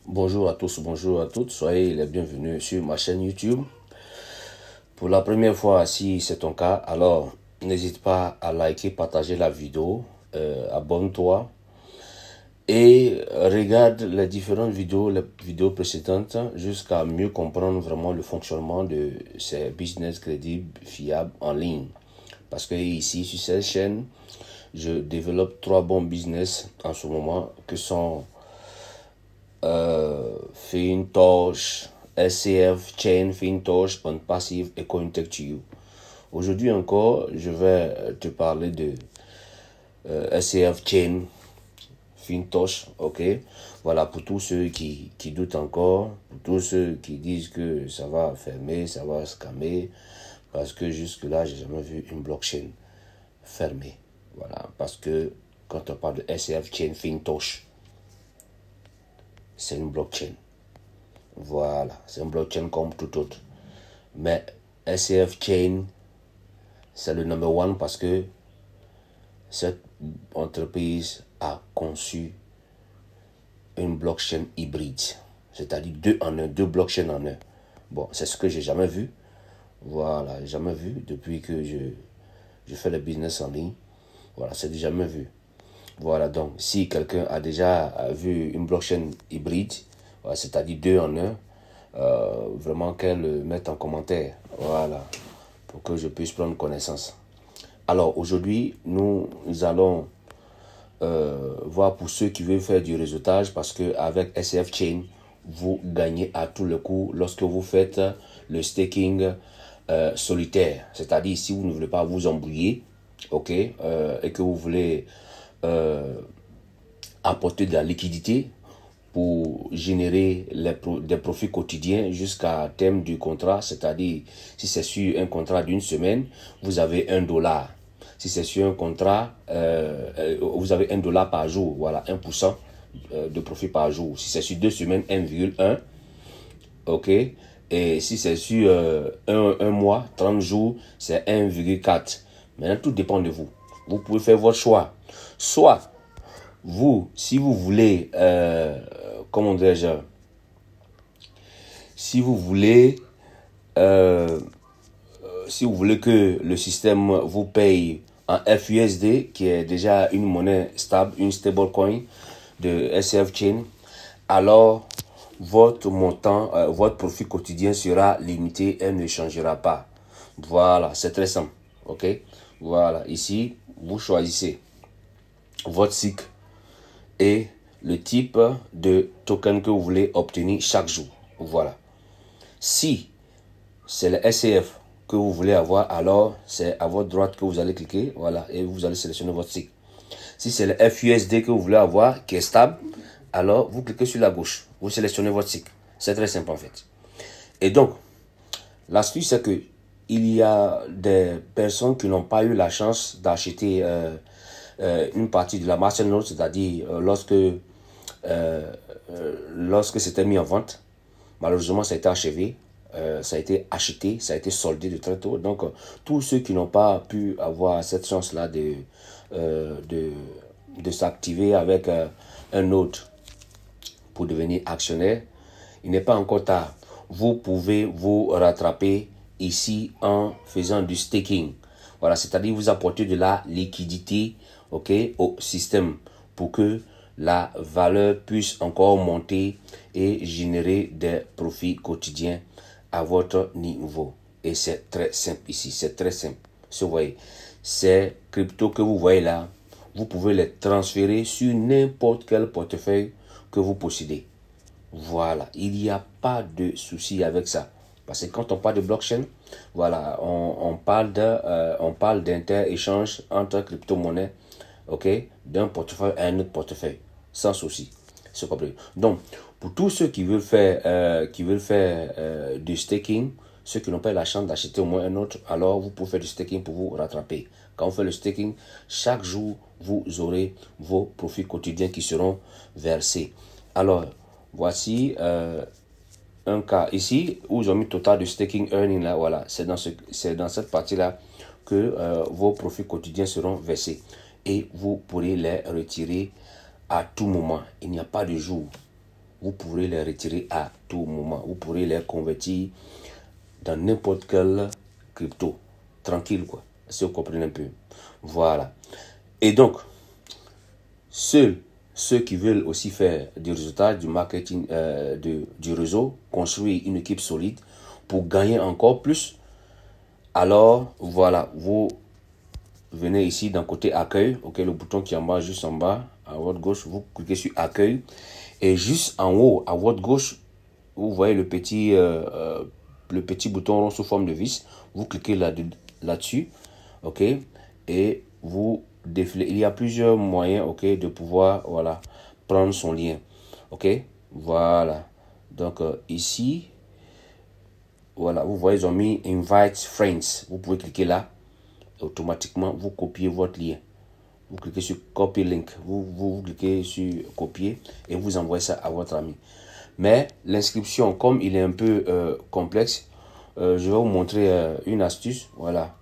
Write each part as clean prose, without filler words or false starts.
Bonjour à tous, bonjour à toutes, soyez les bienvenus sur ma chaîne YouTube. Pour la première fois, si c'est ton cas, alors n'hésite pas à liker, partager la vidéo, abonne-toi et regarde les différentes vidéos, les vidéos précédentes jusqu'à mieux comprendre vraiment le fonctionnement de ces business crédibles, fiables en ligne. Parce que ici, sur cette chaîne, je développe 3 bons business en ce moment que sont Fintosh, SCF, Chain, Fintosh, On Passive et CoinTech2U. Aujourd'hui encore, je vais te parler de SCF, Chain, Fintosh, ok. Voilà, pour tous ceux qui doutent encore, pour tous ceux qui disent que ça va fermer, ça va scammer, parce que jusque-là, j'ai jamais vu une blockchain fermée. Voilà, parce que quand on parle de SCF, Chain, Fintosh, c'est une blockchain. Voilà, c'est une blockchain comme tout autre. Mais SCF Chain, c'est le number one parce que cette entreprise a conçu une blockchain hybride. C'est-à-dire 2 en 1, 2 blockchains en 1. Bon, c'est ce que j'ai jamais vu. Voilà, jamais vu depuis que je fais le business en ligne. Voilà, c'est jamais vu. Voilà, donc si quelqu'un a déjà vu une blockchain hybride, voilà, c'est-à-dire 2 en 1, vraiment qu'elle le mette en commentaire, voilà, pour que je puisse prendre connaissance. Alors aujourd'hui, nous allons voir pour ceux qui veulent faire du réseautage, parce que avec SCF Chain, vous gagnez à tout le coup lorsque vous faites le staking solitaire. C'est-à-dire si vous ne voulez pas vous embrouiller, ok, et que vous voulez apporter de la liquidité pour générer des profits quotidiens jusqu'à terme du contrat, c'est-à-dire si c'est sur un contrat d'une semaine, vous avez $1. Si c'est sur un contrat, vous avez $1 par jour, voilà, 1% de profit par jour. Si c'est sur 2 semaines, 1,1, ok. Et si c'est sur un mois, 30 jours, c'est 1,4. Maintenant, tout dépend de vous. Vous pouvez faire votre choix. Soit, vous, si vous voulez, comment dirais-je, si vous voulez que le système vous paye en FUSD, qui est déjà une monnaie stable, une stablecoin de SCF Chain, alors votre montant, votre profit quotidien sera limité et ne changera pas. Voilà, c'est très simple. Ok, voilà, ici, vous choisissez votre SIC et le type de token que vous voulez obtenir chaque jour. Voilà. Si c'est le SCF que vous voulez avoir, alors c'est à votre droite que vous allez cliquer, voilà, et vous allez sélectionner votre SIC. Si c'est le FUSD que vous voulez avoir, qui est stable, alors vous cliquez sur la gauche, vous sélectionnez votre SIC. C'est très simple en fait. Et donc, l'astuce c'est que il y a des personnes qui n'ont pas eu la chance d'acheter une partie de la masternode, c'est-à-dire lorsque c'était mis en vente, malheureusement ça a été achevé, ça a été acheté, ça a été soldé de très tôt. Donc tous ceux qui n'ont pas pu avoir cette chance-là de s'activer avec un autre pour devenir actionnaire, il n'est pas encore tard. Vous pouvez vous rattraper ici en faisant du staking. Voilà, c'est-à-dire vous apporter de la liquidité, ok, au système pour que la valeur puisse encore monter et générer des profits quotidiens à votre niveau. Et c'est très simple ici, c'est très simple. Vous voyez, ces cryptos que vous voyez là, vous pouvez les transférer sur n'importe quel portefeuille que vous possédez. Voilà, il n'y a pas de souci avec ça. Parce que quand on parle de blockchain, voilà, on parle d'inter-échange entre crypto-monnaies, ok, d'un portefeuille à un autre portefeuille, sans souci. C'est compris. Donc, pour tous ceux qui veulent faire, du staking, ceux qui n'ont pas la chance d'acheter au moins un autre, alors vous pouvez faire du staking pour vous rattraper. Quand vous faites le staking, chaque jour, vous aurez vos profits quotidiens qui seront versés. Alors, voici un cas ici où ils ont mis total de staking earning là, voilà, c'est dans cette partie là que vos profits quotidiens seront versés et vous pourrez les retirer à tout moment. Il n'y a pas de jour vous pourrez les retirer à tout moment. Vous pourrez les convertir dans n'importe quel crypto. Tranquille, quoi. Si vous comprenez un peu. Voilà. Et donc, ceux qui veulent aussi faire des résultats du marketing du réseau, construire une équipe solide pour gagner encore plus, alors voilà, vous venez ici dans le côté accueil, ok, le bouton qui est en bas, juste en bas, à votre gauche, vous cliquez sur accueil et juste en haut, à votre gauche, vous voyez le petit bouton rond sous forme de vis, vous cliquez là-dessus, ok, et vous défilez. Il y a plusieurs moyens, ok, de pouvoir, voilà, prendre son lien, ok, voilà. Donc ici, voilà, vous voyez, ils ont mis Invite Friends. Vous pouvez cliquer là. Automatiquement, vous copiez votre lien. Vous cliquez sur Copy Link. Vous cliquez sur Copier et vous envoyez ça à votre ami. Mais l'inscription, comme il est un peu complexe, je vais vous montrer une astuce. Voilà.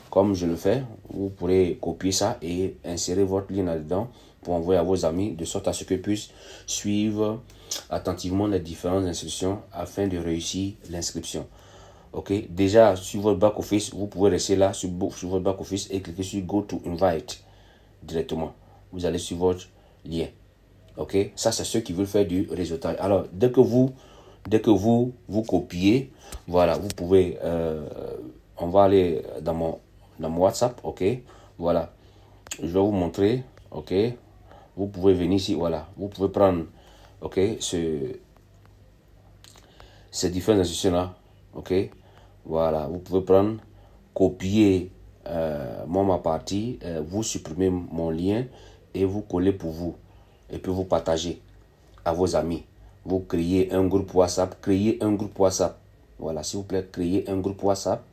Comme je le fais, vous pourrez copier ça et insérer votre lien là-dedans pour envoyer à vos amis de sorte à ce qu'ils puissent suivre attentivement les différentes instructions afin de réussir l'inscription. Ok, déjà sur votre back office, vous pouvez rester là sur votre back office et cliquer sur Go to Invite directement. Vous allez sur votre lien. Ok, ça c'est ceux qui veulent faire du réseautage. Alors dès que vous copiez, voilà, vous pouvez, on va aller dans mon WhatsApp. Ok, voilà, je vais vous montrer. Ok, vous pouvez venir ici. Voilà, vous pouvez prendre, ok, ces différentes institutions là. Ok, voilà, vous pouvez prendre, copier ma partie, vous supprimez mon lien et vous collez pour vous. Et puis vous partagez à vos amis. Vous créez un groupe WhatsApp. Voilà, s'il vous plaît, créez un groupe WhatsApp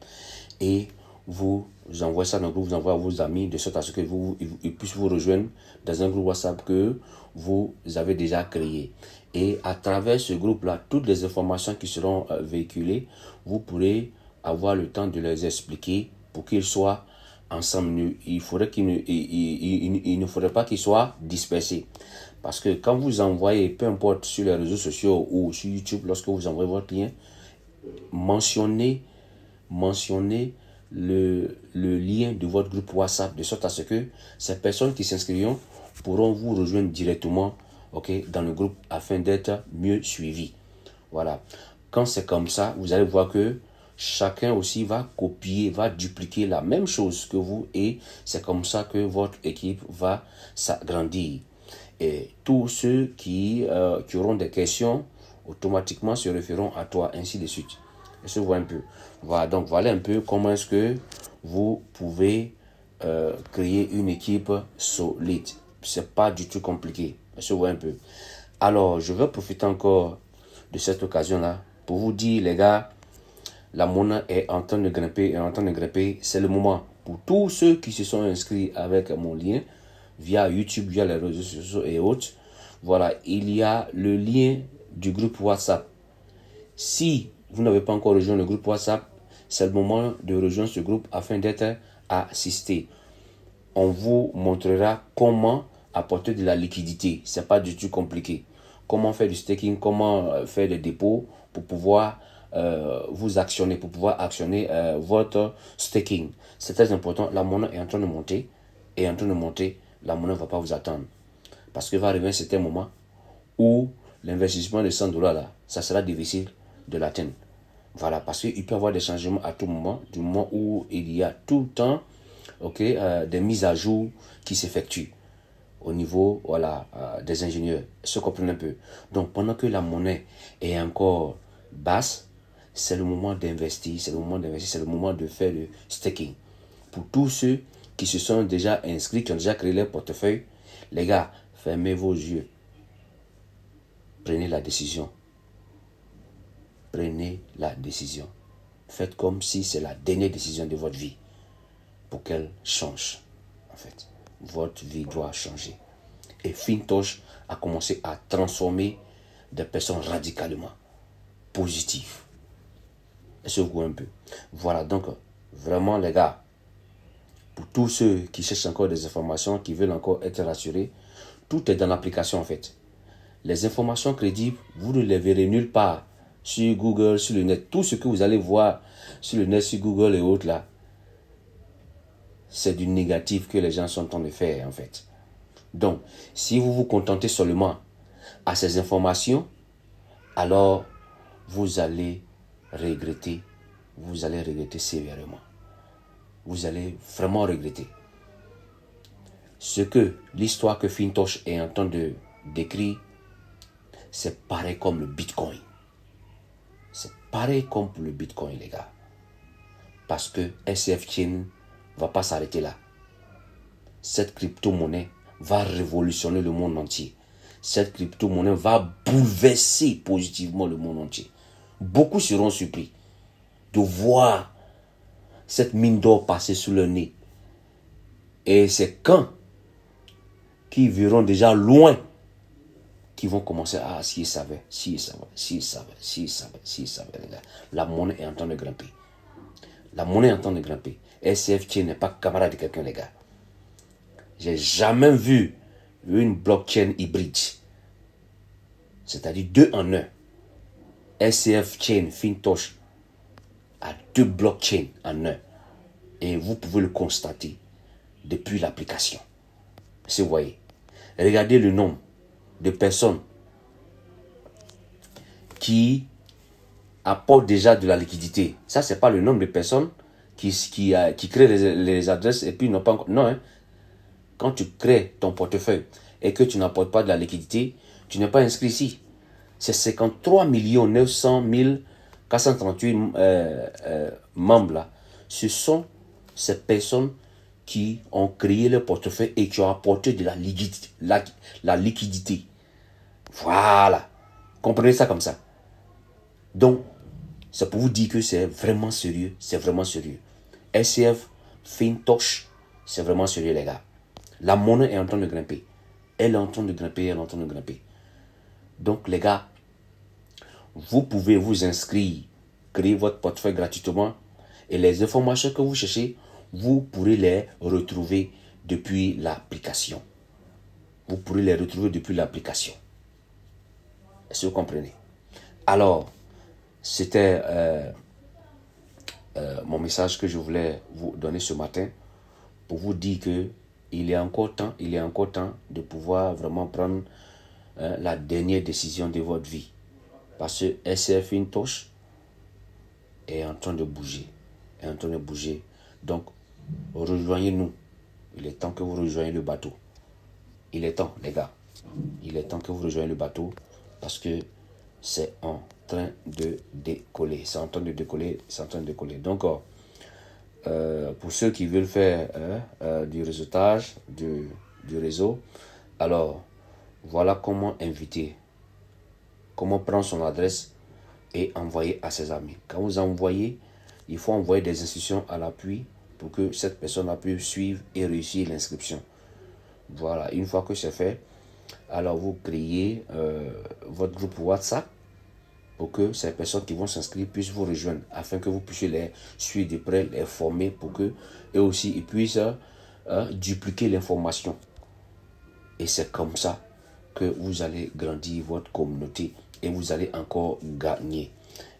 et vous envoyez ça dans le groupe, vous envoyez à vos amis de sorte à ce que ils puissent vous rejoindre dans un groupe WhatsApp que vous avez déjà créé. Et à travers ce groupe-là, toutes les informations qui seront véhiculées, vous pourrez avoir le temps de les expliquer pour qu'ils soient ensemble. Il ne faudrait pas qu'ils soient dispersés. Parce que quand vous envoyez, peu importe sur les réseaux sociaux ou sur YouTube, lorsque vous envoyez votre lien, mentionnez le lien de votre groupe WhatsApp de sorte à ce que ces personnes qui s'inscriront pourront vous rejoindre directement, ok, dans le groupe afin d'être mieux suivis. Voilà. Quand c'est comme ça, vous allez voir que chacun aussi va copier, va dupliquer la même chose que vous et c'est comme ça que votre équipe va s'agrandir. Et tous ceux qui auront des questions automatiquement se référeront à toi, ainsi de suite. Est-ce que vous voyez un peu? Voilà, donc voilà un peu comment est-ce que vous pouvez créer une équipe solide. C'est pas du tout compliqué. Est-ce que vous voyez un peu? Alors, je vais profiter encore de cette occasion-là pour vous dire, les gars, la monnaie est en train de grimper, c'est le moment. Pour tous ceux qui se sont inscrits avec mon lien, via YouTube, via les réseaux sociaux et autres, voilà, il y a le lien du groupe WhatsApp. Si vous n'avez pas encore rejoint le groupe WhatsApp, c'est le moment de rejoindre ce groupe afin d'être assisté. On vous montrera comment apporter de la liquidité. C'est pas du tout compliqué. Comment faire du staking, comment faire des dépôts pour pouvoir vous actionner, votre staking. C'est très important. La monnaie est en train de monter. La monnaie ne va pas vous attendre. Parce qu'il va arriver un certain moment où l'investissement de 100 dollars là, ça sera difficile de l'atteindre. Voilà, parce qu'il peut y avoir des changements à tout moment, du moment où il y a tout le temps, ok, des mises à jour qui s'effectuent au niveau, voilà, des ingénieurs. Se comprennent un peu. Donc, pendant que la monnaie est encore basse, c'est le moment d'investir, c'est le moment de faire le staking. Pour tous ceux qui se sont déjà inscrits, qui ont déjà créé leur portefeuille, les gars, fermez vos yeux. Prenez la décision. Prenez la décision. Faites comme si c'est la dernière décision de votre vie pour qu'elle change. En fait, votre vie doit changer. Et Fintosh a commencé à transformer des personnes radicalement positives. Est-ce que vous voyez un peu? Voilà, donc, vraiment, les gars, pour tous ceux qui cherchent encore des informations, qui veulent encore être rassurés, tout est dans l'application, en fait. Les informations crédibles, vous ne les verrez nulle part. Sur Google, sur le net. Tout ce que vous allez voir sur le net, sur Google et autres là, c'est du négatif que les gens sont en train de faire en fait. Donc, si vous vous contentez seulement à ces informations, alors vous allez regretter. Vous allez regretter sévèrement. Vous allez vraiment regretter. Ce que l'histoire que Fintosh est en train de décrire, c'est pareil comme le Bitcoin. C'est pareil comme pour le Bitcoin, les gars. Parce que SCF Chain ne va pas s'arrêter là. Cette crypto-monnaie va révolutionner le monde entier. Cette crypto-monnaie va bouleverser positivement le monde entier. Beaucoup seront surpris de voir cette mine d'or passer sous le nez. Et c'est quand qui verront déjà loin qui vont commencer à s'ils savaient, s'ils savaient, s'ils savaient, s'ils savaient, s'ils savaient, les gars. La monnaie est en train de grimper. La monnaie est en train de grimper. SCF Chain n'est pas camarade de quelqu'un, les gars. J'ai jamais vu une blockchain hybride. C'est-à-dire 2 en 1. SCF Chain, Fintosh a 2 blockchains en 1. Et vous pouvez le constater depuis l'application. Si vous voyez. Regardez le nombre de personnes qui apportent déjà de la liquidité. Ça, ce n'est pas le nombre de personnes qui créent les adresses et puis n'ont pas encore... Non, hein. Quand tu crées ton portefeuille et que tu n'apportes pas de la liquidité, tu n'es pas inscrit ici. C'est 53 900 438 membres là. Ce sont ces personnes qui ont créé le portefeuille et qui ont apporté de la liquidité. La liquidité. Voilà. Comprenez ça comme ça. Donc, c'est pour vous dire que c'est vraiment sérieux. C'est vraiment sérieux. SCF, Fintosh, c'est vraiment sérieux, les gars. La monnaie est en train de grimper. Elle est en train de grimper, elle est en train de grimper. Donc, les gars, vous pouvez vous inscrire, créer votre portefeuille gratuitement. Et les informations que vous cherchez, vous pourrez les retrouver depuis l'application. Vous pourrez les retrouver depuis l'application. Est-ce que vous comprenez? Alors, c'était mon message que je voulais vous donner ce matin pour vous dire que il est encore temps de pouvoir vraiment prendre la dernière décision de votre vie. Parce que SCF Fintosh est en train de bouger. Est en train de bouger. Donc, rejoignez-nous. Il est temps que vous rejoigniez le bateau. Il est temps, les gars. Il est temps que vous rejoigniez le bateau parce que c'est en train de décoller. C'est en train de décoller. C'est en train de décoller. Donc, pour ceux qui veulent faire du réseautage, du réseau, alors, voilà comment inviter. Comment prendre son adresse et envoyer à ses amis. Quand vous envoyez, il faut envoyer des instructions à l'appui pour que cette personne puisse suivre et réussir l'inscription. Voilà, une fois que c'est fait, alors vous créez votre groupe WhatsApp pour que ces personnes qui vont s'inscrire puissent vous rejoindre afin que vous puissiez les suivre de près, les former pour que eux aussi ils puissent dupliquer l'information. Et c'est comme ça que vous allez grandir votre communauté et vous allez encore gagner.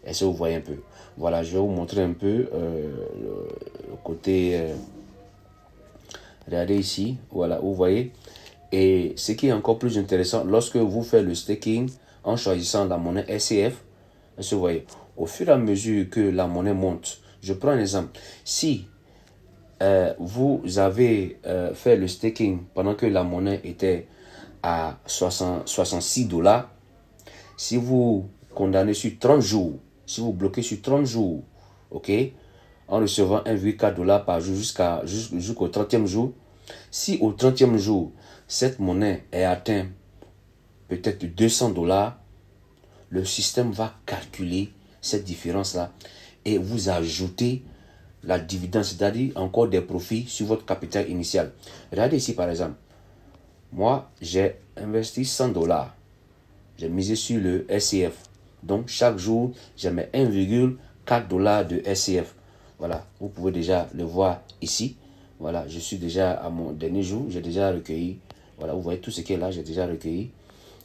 Est-ce que vous voyez un peu? Voilà, je vais vous montrer un peu le côté... regardez ici, voilà, vous voyez. Et ce qui est encore plus intéressant, lorsque vous faites le staking en choisissant la monnaie SCF, est-ce que vous voyez, au fur et à mesure que la monnaie monte, je prends un exemple. Si vous avez fait le staking pendant que la monnaie était à 66 $, si vous condamnez sur 30 jours, si vous bloquez sur 30 jours, ok, en recevant 1,4 $ par jour jusqu'au 30e jour, si au 30e jour, cette monnaie est atteinte peut-être 200 $, le système va calculer cette différence-là et vous ajoutez la dividende, c'est-à-dire encore des profits sur votre capital initial. Regardez ici par exemple. Moi, j'ai investi 100 $. J'ai misé sur le SCF. Donc, chaque jour, je mets 1,4 $ de SCF. Voilà, vous pouvez déjà le voir ici. Voilà, je suis déjà à mon dernier jour. J'ai déjà recueilli. Voilà, vous voyez tout ce qui est là, j'ai déjà recueilli.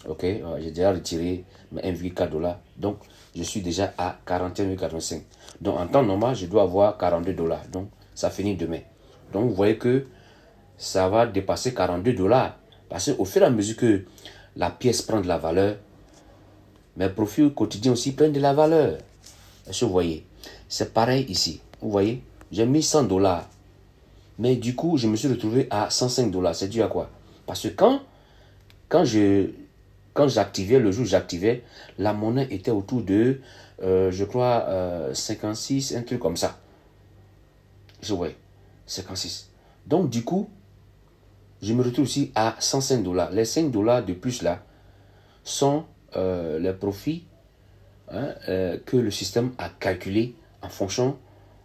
Ok, j'ai déjà retiré mes 1,4 $. Donc, je suis déjà à 41,85 $. Donc, en temps normal, je dois avoir 42 $. Donc, ça finit demain. Donc, vous voyez que ça va dépasser 42 $. Parce qu'au fur et à mesure que la pièce prend de la valeur, mes profits quotidiens aussi prennent de la valeur. Est-ce que vous voyez? C'est pareil ici. Vous voyez? J'ai mis 100 $. Mais du coup, je me suis retrouvé à 105 $. C'est dû à quoi? Parce que quand j'activais, le jour où j'activais, la monnaie était autour de, je crois, 56, un truc comme ça. Je vois, 56. Donc, du coup, je me retrouve aussi à 105 $. Les 5 $ de plus là sont les profits, hein, que le système a calculé en fonction,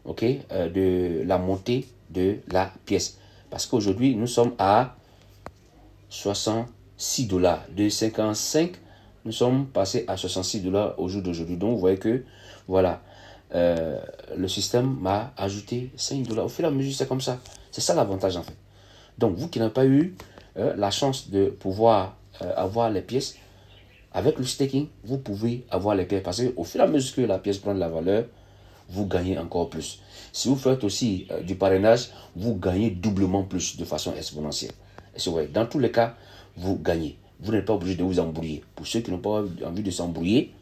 ok, de la montée de la pièce. Parce qu'aujourd'hui, nous sommes à 66 $. De 55, nous sommes passés à 66 $ au jour d'aujourd'hui. Donc, vous voyez que, voilà, le système m'a ajouté 5 $. Au fur et à mesure, c'est comme ça. C'est ça l'avantage, en fait. Donc, vous qui n'avez pas eu la chance de pouvoir avoir les pièces, avec le staking, vous pouvez avoir les pièces. Parce qu'au fur et à mesure que la pièce prend de la valeur, vous gagnez encore plus. Si vous faites aussi du parrainage, vous gagnez doublement plus de façon exponentielle. Et dans tous les cas, vous gagnez. Vous n'êtes pas obligé de vous embrouiller. Pour ceux qui n'ont pas envie de s'embrouiller,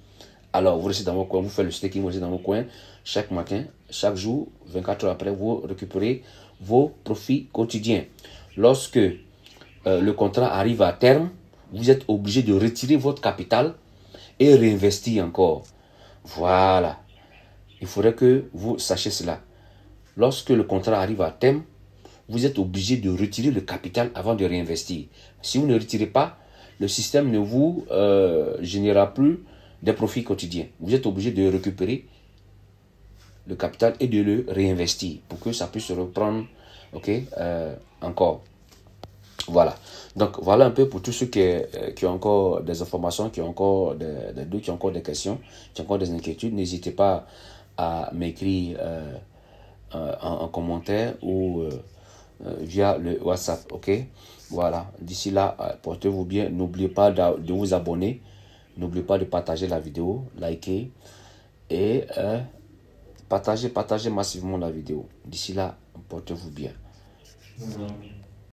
alors vous restez dans vos coins, vous faites le staking, vous restez dans vos coins. Chaque matin, chaque jour, 24 heures après, vous récupérez vos profits quotidiens. Lorsque le contrat arrive à terme, vous êtes obligé de retirer votre capital et réinvestir encore. Voilà. Il faudrait que vous sachiez cela. Lorsque le contrat arrive à terme, vous êtes obligé de retirer le capital avant de réinvestir. Si vous ne retirez pas, le système ne vous générera plus des profits quotidiens. Vous êtes obligé de récupérer le capital et de le réinvestir pour que ça puisse reprendre, ok, encore. Voilà. Donc, voilà un peu pour tous ceux qui ont encore des informations, qui ont encore des doutes, qui ont encore des questions, qui ont encore des inquiétudes. N'hésitez pas à m'écrire en commentaire ou via le WhatsApp. Ok? Voilà. D'ici là, portez-vous bien. N'oubliez pas de vous abonner. N'oubliez pas de partager la vidéo, liker et partagez massivement la vidéo. D'ici là, portez-vous bien.